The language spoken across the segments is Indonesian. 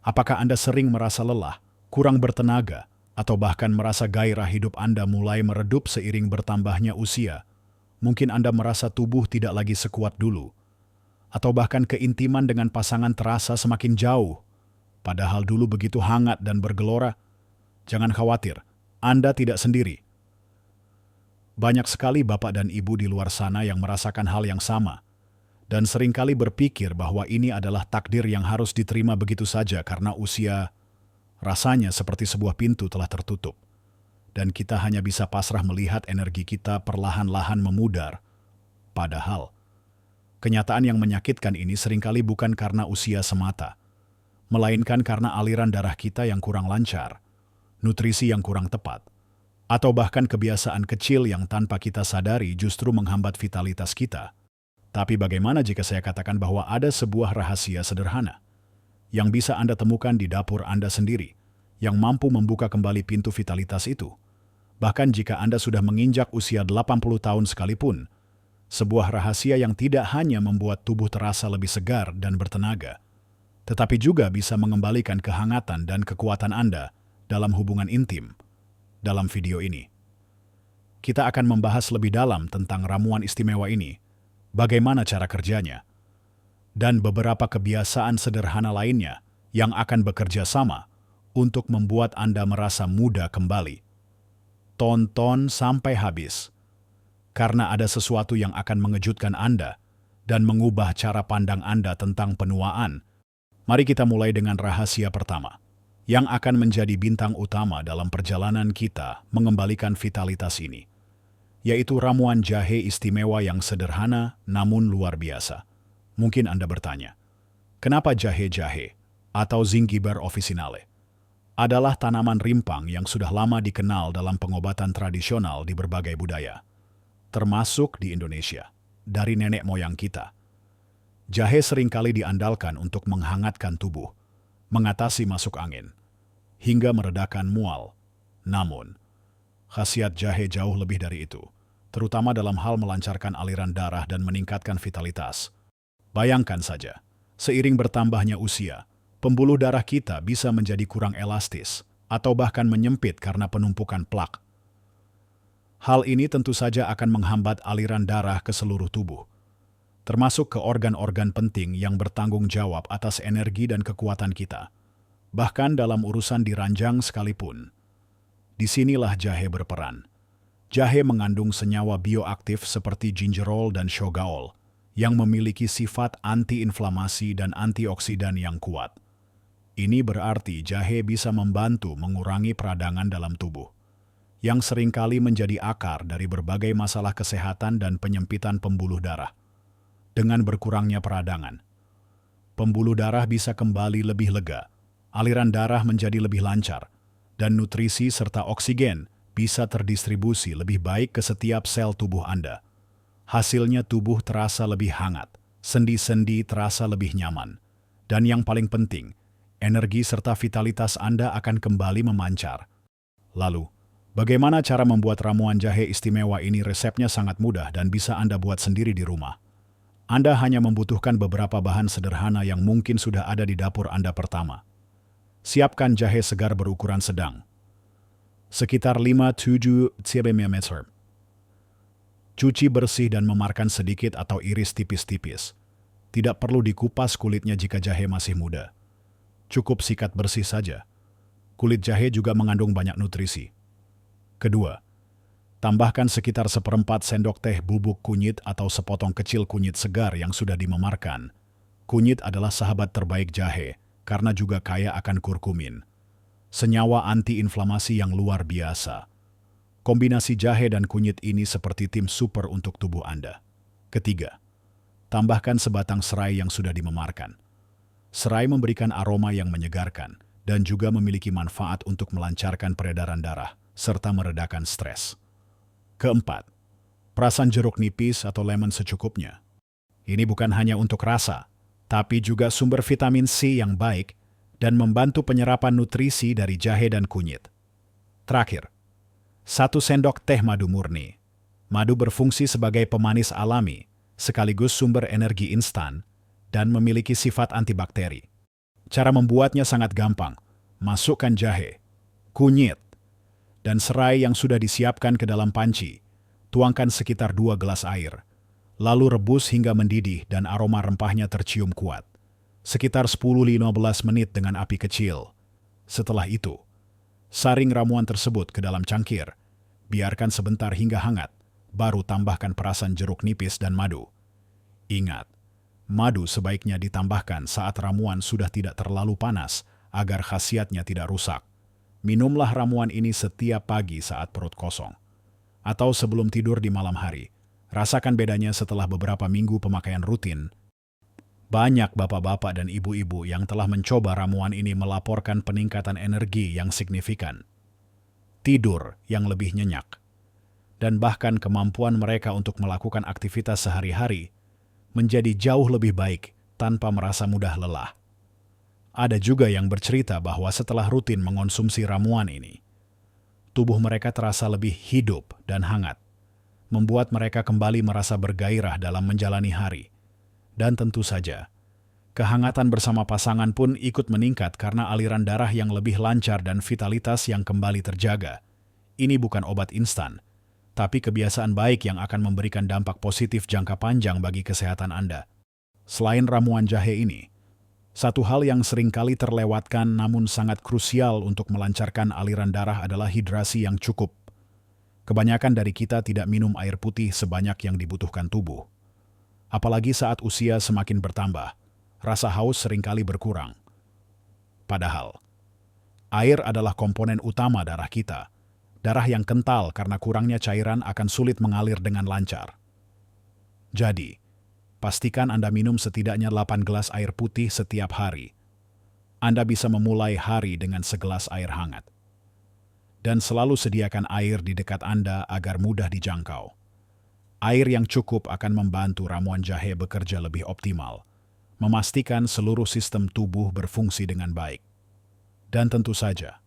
Apakah Anda sering merasa lelah, kurang bertenaga, atau bahkan merasa gairah hidup Anda mulai meredup seiring bertambahnya usia? Mungkin Anda merasa tubuh tidak lagi sekuat dulu, atau bahkan keintiman dengan pasangan terasa semakin jauh, padahal dulu begitu hangat dan bergelora. Jangan khawatir, Anda tidak sendiri. Banyak sekali bapak dan ibu di luar sana yang merasakan hal yang sama, dan seringkali berpikir bahwa ini adalah takdir yang harus diterima begitu saja karena usia. Rasanya seperti sebuah pintu telah tertutup, dan kita hanya bisa pasrah melihat energi kita perlahan-lahan memudar. Padahal, kenyataan yang menyakitkan ini seringkali bukan karena usia semata, melainkan karena aliran darah kita yang kurang lancar, nutrisi yang kurang tepat, atau bahkan kebiasaan kecil yang tanpa kita sadari justru menghambat vitalitas kita. Tapi bagaimana jika saya katakan bahwa ada sebuah rahasia sederhana yang bisa Anda temukan di dapur Anda sendiri, yang mampu membuka kembali pintu vitalitas itu? Bahkan jika Anda sudah menginjak usia 80 tahun sekalipun, sebuah rahasia yang tidak hanya membuat tubuh terasa lebih segar dan bertenaga, tetapi juga bisa mengembalikan kehangatan dan kekuatan Anda dalam hubungan intim. Dalam video ini, kita akan membahas lebih dalam tentang ramuan istimewa ini, bagaimana cara kerjanya, dan beberapa kebiasaan sederhana lainnya yang akan bekerja sama untuk membuat Anda merasa muda kembali. Tonton sampai habis, karena ada sesuatu yang akan mengejutkan Anda dan mengubah cara pandang Anda tentang penuaan. Mari kita mulai dengan rahasia pertama, yang akan menjadi bintang utama dalam perjalanan kita mengembalikan vitalitas ini, yaitu ramuan jahe istimewa yang sederhana namun luar biasa. Mungkin Anda bertanya, kenapa jahe-jahe atau Zingiber officinale adalah tanaman rimpang yang sudah lama dikenal dalam pengobatan tradisional di berbagai budaya, termasuk di Indonesia, dari nenek moyang kita. Jahe seringkali diandalkan untuk menghangatkan tubuh, mengatasi masuk angin, hingga meredakan mual. Namun, khasiat jahe jauh lebih dari itu, terutama dalam hal melancarkan aliran darah dan meningkatkan vitalitas. Bayangkan saja, seiring bertambahnya usia, pembuluh darah kita bisa menjadi kurang elastis atau bahkan menyempit karena penumpukan plak. Hal ini tentu saja akan menghambat aliran darah ke seluruh tubuh, termasuk ke organ-organ penting yang bertanggung jawab atas energi dan kekuatan kita. Bahkan dalam urusan di ranjang sekalipun. Disinilah jahe berperan. Jahe mengandung senyawa bioaktif seperti gingerol dan shogaol, yang memiliki sifat anti-inflamasi dan antioksidan yang kuat. Ini berarti jahe bisa membantu mengurangi peradangan dalam tubuh, yang seringkali menjadi akar dari berbagai masalah kesehatan dan penyempitan pembuluh darah. Dengan berkurangnya peradangan, pembuluh darah bisa kembali lebih lega, aliran darah menjadi lebih lancar, dan nutrisi serta oksigen bisa terdistribusi lebih baik ke setiap sel tubuh Anda. Hasilnya tubuh terasa lebih hangat, sendi-sendi terasa lebih nyaman, dan yang paling penting, energi serta vitalitas Anda akan kembali memancar. Lalu, bagaimana cara membuat ramuan jahe istimewa ini? Resepnya sangat mudah dan bisa Anda buat sendiri di rumah. Anda hanya membutuhkan beberapa bahan sederhana yang mungkin sudah ada di dapur Anda. Pertama, siapkan jahe segar berukuran sedang, sekitar 5-7 cm. Cuci bersih dan memarkan sedikit atau iris tipis-tipis. Tidak perlu dikupas kulitnya jika jahe masih muda. Cukup sikat bersih saja. Kulit jahe juga mengandung banyak nutrisi. Kedua, tambahkan sekitar 1/4 sendok teh bubuk kunyit atau sepotong kecil kunyit segar yang sudah dimemarkan. Kunyit adalah sahabat terbaik jahe, karena juga kaya akan kurkumin, senyawa anti-inflamasi yang luar biasa. Kombinasi jahe dan kunyit ini seperti tim super untuk tubuh Anda. Ketiga, tambahkan sebatang serai yang sudah dimemarkan. Serai memberikan aroma yang menyegarkan dan juga memiliki manfaat untuk melancarkan peredaran darah serta meredakan stres. Keempat, perasan jeruk nipis atau lemon secukupnya. Ini bukan hanya untuk rasa, tapi juga sumber vitamin C yang baik dan membantu penyerapan nutrisi dari jahe dan kunyit. Terakhir, 1 sendok teh madu murni. Madu berfungsi sebagai pemanis alami, sekaligus sumber energi instan, dan memiliki sifat antibakteri. Cara membuatnya sangat gampang. Masukkan jahe, kunyit, dan serai yang sudah disiapkan ke dalam panci. Tuangkan sekitar 2 gelas air. Lalu rebus hingga mendidih dan aroma rempahnya tercium kuat. Sekitar 10-15 menit dengan api kecil. Setelah itu, saring ramuan tersebut ke dalam cangkir. Biarkan sebentar hingga hangat, baru tambahkan perasan jeruk nipis dan madu. Ingat, madu sebaiknya ditambahkan saat ramuan sudah tidak terlalu panas agar khasiatnya tidak rusak. Minumlah ramuan ini setiap pagi saat perut kosong. Atau sebelum tidur di malam hari. Rasakan bedanya setelah beberapa minggu pemakaian rutin. Banyak bapak-bapak dan ibu-ibu yang telah mencoba ramuan ini melaporkan peningkatan energi yang signifikan, tidur yang lebih nyenyak, dan bahkan kemampuan mereka untuk melakukan aktivitas sehari-hari menjadi jauh lebih baik tanpa merasa mudah lelah. Ada juga yang bercerita bahwa setelah rutin mengonsumsi ramuan ini, tubuh mereka terasa lebih hidup dan hangat, membuat mereka kembali merasa bergairah dalam menjalani hari. Dan tentu saja, kehangatan bersama pasangan pun ikut meningkat karena aliran darah yang lebih lancar dan vitalitas yang kembali terjaga. Ini bukan obat instan, tapi kebiasaan baik yang akan memberikan dampak positif jangka panjang bagi kesehatan Anda. Selain ramuan jahe ini, satu hal yang seringkali terlewatkan namun sangat krusial untuk melancarkan aliran darah adalah hidrasi yang cukup. Kebanyakan dari kita tidak minum air putih sebanyak yang dibutuhkan tubuh. Apalagi saat usia semakin bertambah, rasa haus seringkali berkurang. Padahal, air adalah komponen utama darah kita. Darah yang kental karena kurangnya cairan akan sulit mengalir dengan lancar. Jadi, pastikan Anda minum setidaknya 8 gelas air putih setiap hari. Anda bisa memulai hari dengan segelas air hangat. Dan selalu sediakan air di dekat Anda agar mudah dijangkau. Air yang cukup akan membantu ramuan jahe bekerja lebih optimal, memastikan seluruh sistem tubuh berfungsi dengan baik. Dan tentu saja,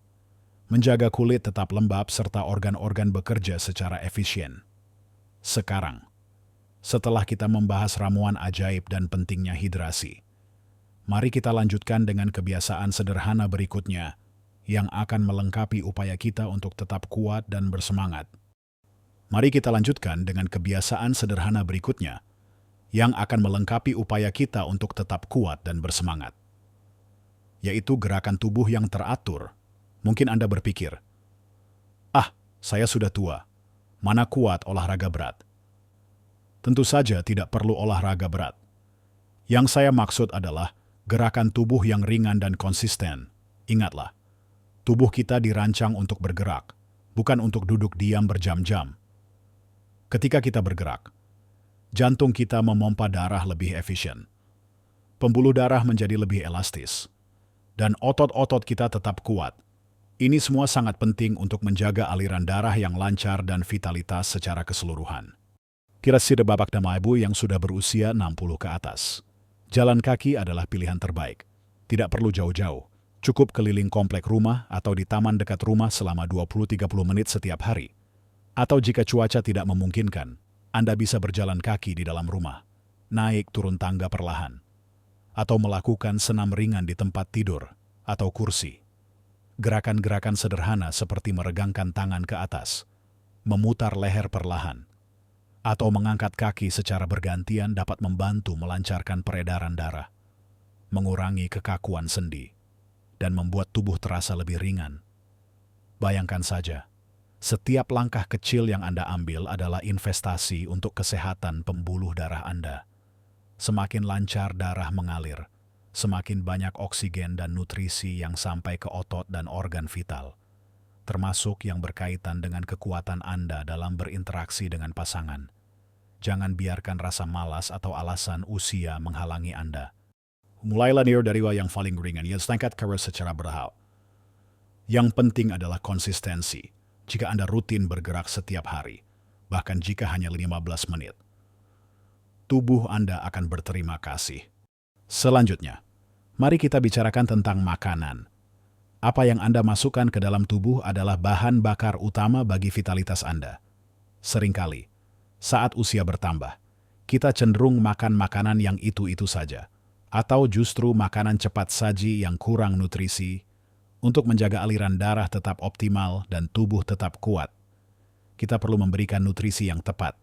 menjaga kulit tetap lembab serta organ-organ bekerja secara efisien. Sekarang, setelah kita membahas ramuan ajaib dan pentingnya hidrasi, mari kita lanjutkan dengan kebiasaan sederhana berikutnya yang akan melengkapi upaya kita untuk tetap kuat dan bersemangat. Mari kita lanjutkan dengan kebiasaan sederhana berikutnya yang akan melengkapi upaya kita untuk tetap kuat dan bersemangat, yaitu gerakan tubuh yang teratur. Mungkin Anda berpikir, saya sudah tua, mana kuat olahraga berat. Tentu saja tidak perlu olahraga berat. Yang saya maksud adalah gerakan tubuh yang ringan dan konsisten. Ingatlah, tubuh kita dirancang untuk bergerak, bukan untuk duduk diam berjam-jam. Ketika kita bergerak, jantung kita memompa darah lebih efisien. Pembuluh darah menjadi lebih elastis. Dan otot-otot kita tetap kuat. Ini semua sangat penting untuk menjaga aliran darah yang lancar dan vitalitas secara keseluruhan. Kira-kira bapak dan ibu yang sudah berusia 60 ke atas, jalan kaki adalah pilihan terbaik. Tidak perlu jauh-jauh, cukup keliling komplek rumah atau di taman dekat rumah selama 20-30 menit setiap hari. Atau jika cuaca tidak memungkinkan, Anda bisa berjalan kaki di dalam rumah, naik turun tangga perlahan, atau melakukan senam ringan di tempat tidur atau kursi. Gerakan-gerakan sederhana seperti meregangkan tangan ke atas, memutar leher perlahan, atau mengangkat kaki secara bergantian dapat membantu melancarkan peredaran darah, mengurangi kekakuan sendi, dan membuat tubuh terasa lebih ringan. Bayangkan saja, setiap langkah kecil yang Anda ambil adalah investasi untuk kesehatan pembuluh darah Anda. Semakin lancar darah mengalir, semakin banyak oksigen dan nutrisi yang sampai ke otot dan organ vital, termasuk yang berkaitan dengan kekuatan Anda dalam berinteraksi dengan pasangan. Jangan biarkan rasa malas atau alasan usia menghalangi Anda. Mulailah dari yang paling ringan, yang singkat keras secara bertahap. Yang penting adalah konsistensi. Jika Anda rutin bergerak setiap hari, bahkan jika hanya 15 menit, tubuh Anda akan berterima kasih. Selanjutnya, mari kita bicarakan tentang makanan. Apa yang Anda masukkan ke dalam tubuh adalah bahan bakar utama bagi vitalitas Anda. Seringkali, saat usia bertambah, kita cenderung makan makanan yang itu-itu saja, atau justru makanan cepat saji yang kurang nutrisi, untuk menjaga aliran darah tetap optimal dan tubuh tetap kuat, kita perlu memberikan nutrisi yang tepat.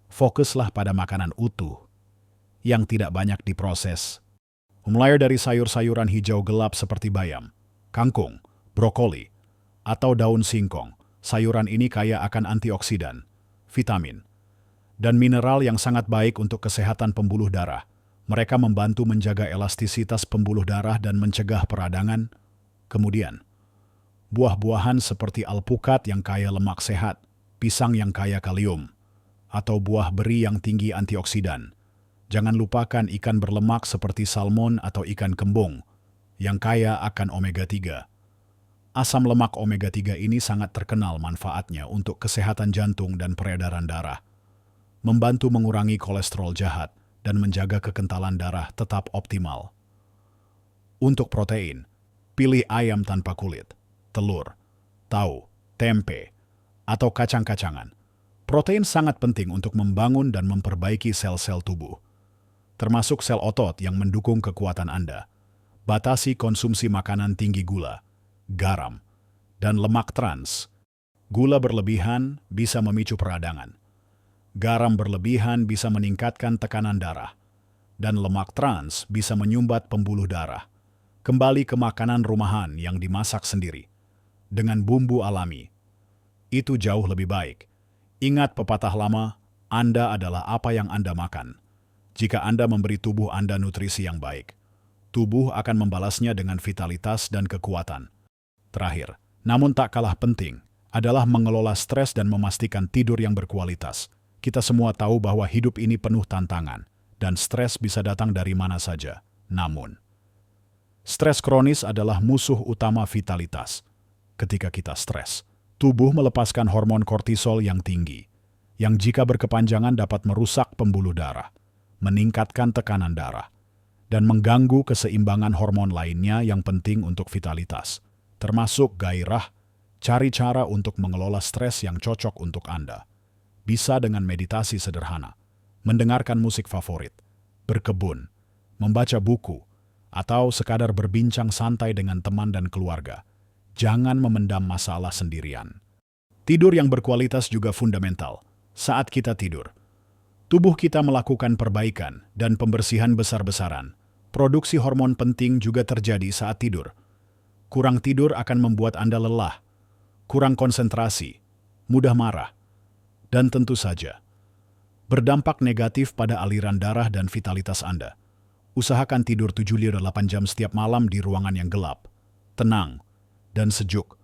Fokuslah pada makanan utuh, yang tidak banyak diproses. Mulai dari sayur-sayuran hijau gelap seperti bayam, kangkung, brokoli, atau daun singkong. Sayuran ini kaya akan antioksidan, vitamin, dan mineral yang sangat baik untuk kesehatan pembuluh darah. Mereka membantu menjaga elastisitas pembuluh darah dan mencegah peradangan. Kemudian, buah-buahan seperti alpukat yang kaya lemak sehat, pisang yang kaya kalium, atau buah beri yang tinggi antioksidan. Jangan lupakan ikan berlemak seperti salmon atau ikan kembung yang kaya akan omega-3. Asam lemak omega-3 ini sangat terkenal manfaatnya untuk kesehatan jantung dan peredaran darah, membantu mengurangi kolesterol jahat dan menjaga kekentalan darah tetap optimal. Untuk protein, pilih ayam tanpa kulit, telur, tahu, tempe, atau kacang-kacangan. Protein sangat penting untuk membangun dan memperbaiki sel-sel tubuh, termasuk sel otot yang mendukung kekuatan Anda. Batasi konsumsi makanan tinggi gula, garam, dan lemak trans. Gula berlebihan bisa memicu peradangan. Garam berlebihan bisa meningkatkan tekanan darah. Dan lemak trans bisa menyumbat pembuluh darah. Kembali ke makanan rumahan yang dimasak sendiri, dengan bumbu alami. Itu jauh lebih baik. Ingat pepatah lama, Anda adalah apa yang Anda makan. Jika Anda memberi tubuh Anda nutrisi yang baik, tubuh akan membalasnya dengan vitalitas dan kekuatan. Terakhir, namun tak kalah penting, adalah mengelola stres dan memastikan tidur yang berkualitas. Kita semua tahu bahwa hidup ini penuh tantangan, dan stres bisa datang dari mana saja. Namun, stres kronis adalah musuh utama vitalitas. Ketika kita stres, tubuh melepaskan hormon kortisol yang tinggi, yang jika berkepanjangan dapat merusak pembuluh darah, meningkatkan tekanan darah, dan mengganggu keseimbangan hormon lainnya yang penting untuk vitalitas, termasuk gairah. Cari cara untuk mengelola stres yang cocok untuk Anda. Bisa dengan meditasi sederhana, mendengarkan musik favorit, berkebun, membaca buku, atau sekadar berbincang santai dengan teman dan keluarga. Jangan memendam masalah sendirian. Tidur yang berkualitas juga fundamental. Saat kita tidur, tubuh kita melakukan perbaikan dan pembersihan besar-besaran. Produksi hormon penting juga terjadi saat tidur. Kurang tidur akan membuat Anda lelah, kurang konsentrasi, mudah marah, dan tentu saja berdampak negatif pada aliran darah dan vitalitas Anda. Usahakan tidur 7-8 jam setiap malam di ruangan yang gelap, tenang, dan sejuk.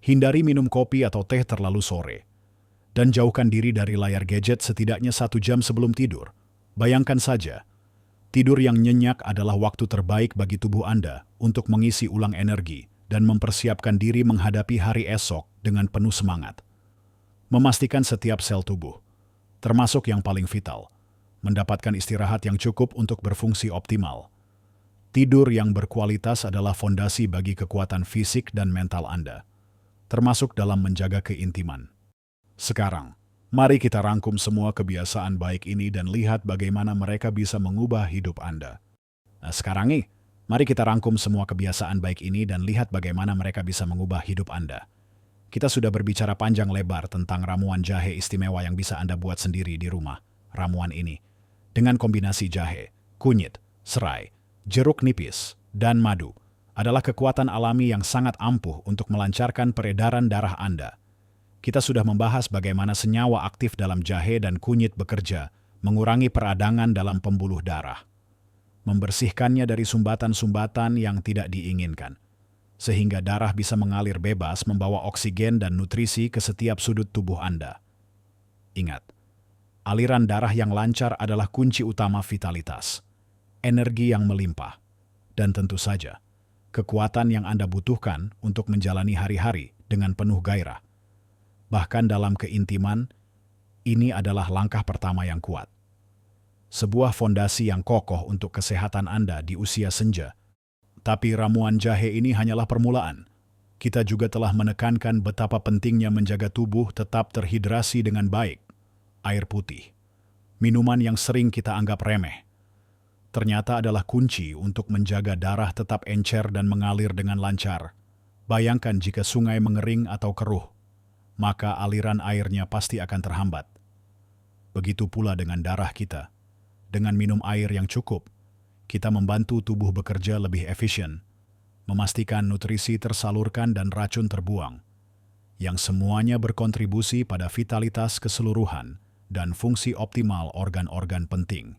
Hindari minum kopi atau teh terlalu sore. Dan jauhkan diri dari layar gadget setidaknya 1 jam sebelum tidur. Bayangkan saja, tidur yang nyenyak adalah waktu terbaik bagi tubuh Anda untuk mengisi ulang energi dan mempersiapkan diri menghadapi hari esok dengan penuh semangat. Memastikan setiap sel tubuh, termasuk yang paling vital, mendapatkan istirahat yang cukup untuk berfungsi optimal. Tidur yang berkualitas adalah fondasi bagi kekuatan fisik dan mental Anda, termasuk dalam menjaga keintiman. Sekarang, mari kita rangkum semua kebiasaan baik ini dan lihat bagaimana mereka bisa mengubah hidup Anda. Sekarang nih, mari kita rangkum semua kebiasaan baik ini dan lihat bagaimana mereka bisa mengubah hidup Anda. Kita sudah berbicara panjang lebar tentang ramuan jahe istimewa yang bisa Anda buat sendiri di rumah. Ramuan ini, dengan kombinasi jahe, kunyit, serai, jeruk nipis, dan madu, adalah kekuatan alami yang sangat ampuh untuk melancarkan peredaran darah Anda. Kita sudah membahas bagaimana senyawa aktif dalam jahe dan kunyit bekerja, mengurangi peradangan dalam pembuluh darah, membersihkannya dari sumbatan-sumbatan yang tidak diinginkan, sehingga darah bisa mengalir bebas membawa oksigen dan nutrisi ke setiap sudut tubuh Anda. Ingat, aliran darah yang lancar adalah kunci utama vitalitas, energi yang melimpah, dan tentu saja, kekuatan yang Anda butuhkan untuk menjalani hari-hari dengan penuh gairah. Bahkan dalam keintiman, ini adalah langkah pertama yang kuat. Sebuah fondasi yang kokoh untuk kesehatan Anda di usia senja. Tapi ramuan jahe ini hanyalah permulaan. Kita juga telah menekankan betapa pentingnya menjaga tubuh tetap terhidrasi dengan baik. Air putih, minuman yang sering kita anggap remeh, ternyata adalah kunci untuk menjaga darah tetap encer dan mengalir dengan lancar. Bayangkan jika sungai mengering atau keruh, maka aliran airnya pasti akan terhambat. Begitu pula dengan darah kita. Dengan minum air yang cukup, kita membantu tubuh bekerja lebih efisien, memastikan nutrisi tersalurkan dan racun terbuang, yang semuanya berkontribusi pada vitalitas keseluruhan dan fungsi optimal organ-organ penting.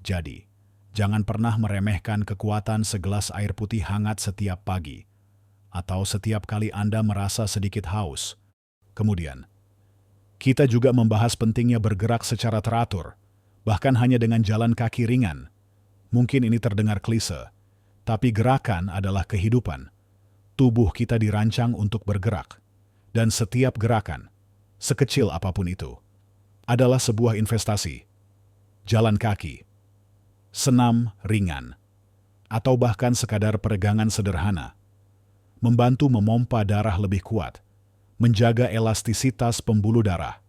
Jadi, jangan pernah meremehkan kekuatan segelas air putih hangat setiap pagi, atau setiap kali Anda merasa sedikit haus. Kemudian, kita juga membahas pentingnya bergerak secara teratur, bahkan hanya dengan jalan kaki ringan. Mungkin ini terdengar klise, tapi gerakan adalah kehidupan. Tubuh kita dirancang untuk bergerak, dan setiap gerakan, sekecil apapun itu, adalah sebuah investasi. Jalan kaki, senam ringan, atau bahkan sekadar peregangan sederhana, membantu memompa darah lebih kuat, menjaga elastisitas pembuluh darah,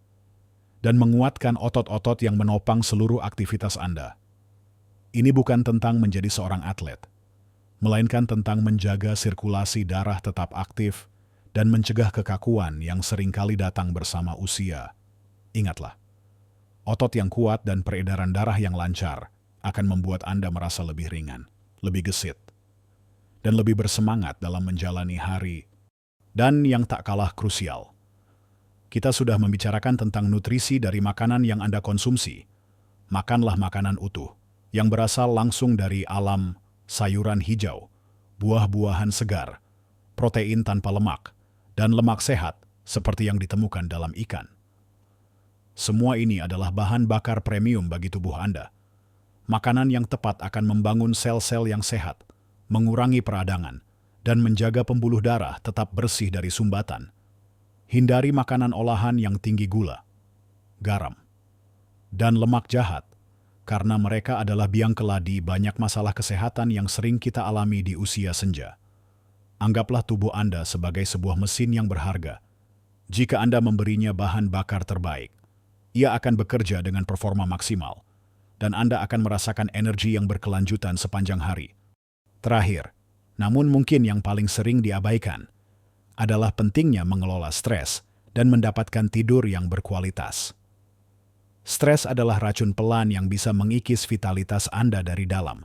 dan menguatkan otot-otot yang menopang seluruh aktivitas Anda. Ini bukan tentang menjadi seorang atlet, melainkan tentang menjaga sirkulasi darah tetap aktif dan mencegah kekakuan yang seringkali datang bersama usia. Ingatlah, otot yang kuat dan peredaran darah yang lancar akan membuat Anda merasa lebih ringan, lebih gesit, dan lebih bersemangat dalam menjalani hari. Dan yang tak kalah krusial, kita sudah membicarakan tentang nutrisi dari makanan yang Anda konsumsi. Makanlah makanan utuh, yang berasal langsung dari alam, sayuran hijau, buah-buahan segar, protein tanpa lemak, dan lemak sehat seperti yang ditemukan dalam ikan. Semua ini adalah bahan bakar premium bagi tubuh Anda. Makanan yang tepat akan membangun sel-sel yang sehat, mengurangi peradangan, dan menjaga pembuluh darah tetap bersih dari sumbatan. Hindari makanan olahan yang tinggi gula, garam, dan lemak jahat, karena mereka adalah biang keladi banyak masalah kesehatan yang sering kita alami di usia senja. Anggaplah tubuh Anda sebagai sebuah mesin yang berharga. Jika Anda memberinya bahan bakar terbaik, ia akan bekerja dengan performa maksimal, dan Anda akan merasakan energi yang berkelanjutan sepanjang hari. Terakhir, namun mungkin yang paling sering diabaikan, adalah pentingnya mengelola stres dan mendapatkan tidur yang berkualitas. Stres adalah racun pelan yang bisa mengikis vitalitas Anda dari dalam.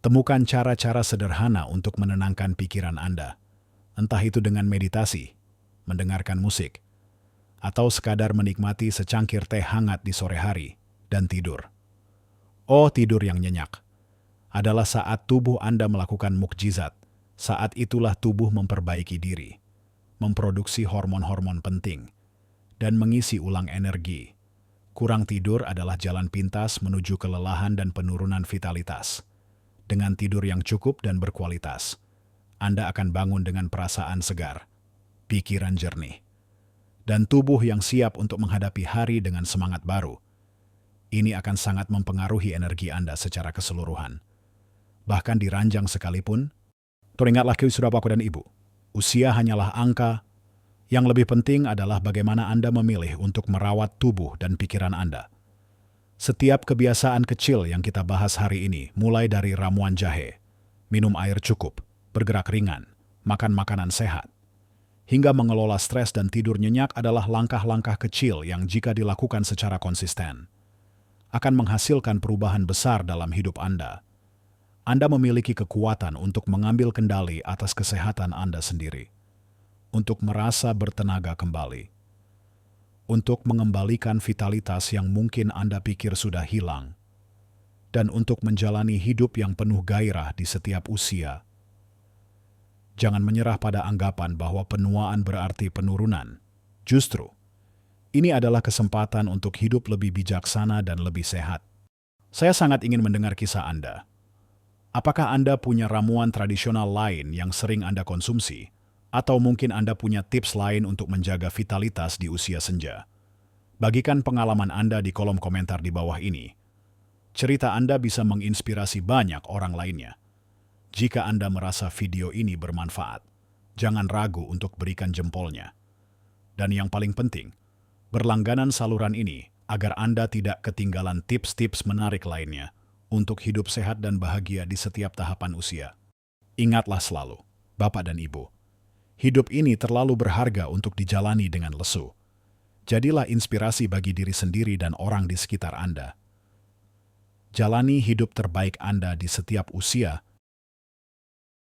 Temukan cara-cara sederhana untuk menenangkan pikiran Anda, entah itu dengan meditasi, mendengarkan musik, atau sekadar menikmati secangkir teh hangat di sore hari, dan tidur. Oh, tidur yang nyenyak adalah saat tubuh Anda melakukan mukjizat. Saat itulah tubuh memperbaiki diri, memproduksi hormon-hormon penting, dan mengisi ulang energi. Kurang tidur adalah jalan pintas menuju kelelahan dan penurunan vitalitas. Dengan tidur yang cukup dan berkualitas, Anda akan bangun dengan perasaan segar, pikiran jernih, dan tubuh yang siap untuk menghadapi hari dengan semangat baru. Ini akan sangat mempengaruhi energi Anda secara keseluruhan. Bahkan di ranjang sekalipun, teringatlah saudara Bapak dan Ibu, usia hanyalah angka. Yang lebih penting adalah bagaimana Anda memilih untuk merawat tubuh dan pikiran Anda. Setiap kebiasaan kecil yang kita bahas hari ini, mulai dari ramuan jahe, minum air cukup, bergerak ringan, makan makanan sehat, hingga mengelola stres dan tidur nyenyak adalah langkah-langkah kecil yang jika dilakukan secara konsisten, akan menghasilkan perubahan besar dalam hidup Anda. Anda memiliki kekuatan untuk mengambil kendali atas kesehatan Anda sendiri, untuk merasa bertenaga kembali, untuk mengembalikan vitalitas yang mungkin Anda pikir sudah hilang, dan untuk menjalani hidup yang penuh gairah di setiap usia. Jangan menyerah pada anggapan bahwa penuaan berarti penurunan. Justru, ini adalah kesempatan untuk hidup lebih bijaksana dan lebih sehat. Saya sangat ingin mendengar kisah Anda. Apakah Anda punya ramuan tradisional lain yang sering Anda konsumsi? Atau mungkin Anda punya tips lain untuk menjaga vitalitas di usia senja? Bagikan pengalaman Anda di kolom komentar di bawah ini. Cerita Anda bisa menginspirasi banyak orang lainnya. Jika Anda merasa video ini bermanfaat, jangan ragu untuk berikan jempolnya. Dan yang paling penting, berlangganan saluran ini agar Anda tidak ketinggalan tips-tips menarik lainnya untuk hidup sehat dan bahagia di setiap tahapan usia. Ingatlah selalu, Bapak dan Ibu, hidup ini terlalu berharga untuk dijalani dengan lesu. Jadilah inspirasi bagi diri sendiri dan orang di sekitar Anda. Jalani hidup terbaik Anda di setiap usia,